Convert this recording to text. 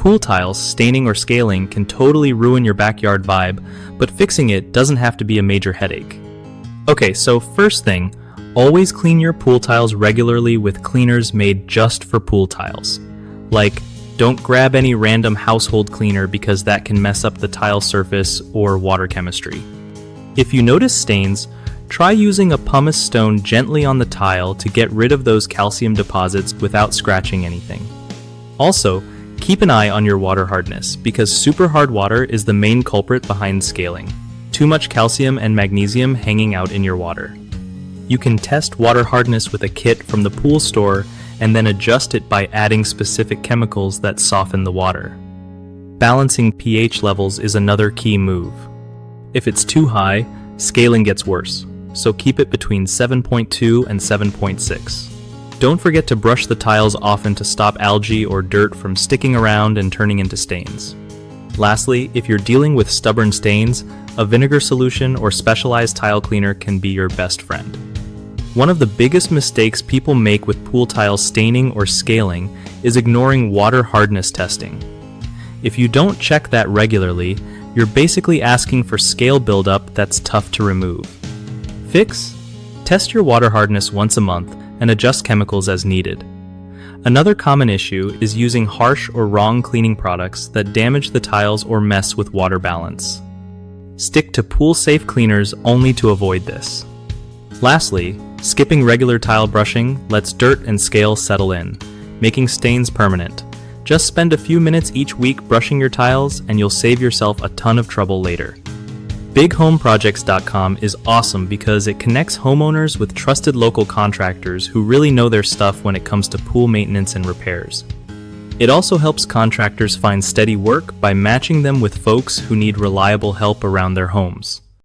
pool tiles, staining or scaling can totally ruin your backyard vibe, but fixing it doesn't have to be a major headache. Okay, so first thing, always clean your pool tiles regularly with cleaners made just for pool tiles. Like, don't grab any random household cleaner because that can mess up the tile surface or water chemistry. If you notice stains, try using a pumice stone gently on the tile to get rid of those calcium deposits without scratching anything. Also, keep an eye on your water hardness because super hard water is the main culprit behind scaling. Too much calcium and magnesium hanging out in your water. You can test water hardness with a kit from the pool store and then adjust it by adding specific chemicals that soften the water. Balancing pH levels is another key move. If it's too high, scaling gets worse, so keep it between 7.2 and 7.6. Don't forget to brush the tiles often to stop algae or dirt from sticking around and turning into stains. Lastly, if you're dealing with stubborn stains, a vinegar solution or specialized tile cleaner can be your best friend. One of the biggest mistakes people make with pool tile staining or scaling is ignoring water hardness testing. If you don't check that regularly, you're basically asking for scale buildup that's tough to remove. Fix? Test your water hardness once a month and adjust chemicals as needed. Another common issue is using harsh or wrong cleaning products that damage the tiles or mess with water balance. Stick to pool-safe cleaners only to avoid this. Lastly, skipping regular tile brushing lets dirt and scale settle in, making stains permanent. Just spend a few minutes each week brushing your tiles and you'll save yourself a ton of trouble later. BigHomeProjects.com is awesome because it connects homeowners with trusted local contractors who really know their stuff when it comes to pool maintenance and repairs. It also helps contractors find steady work by matching them with folks who need reliable help around their homes.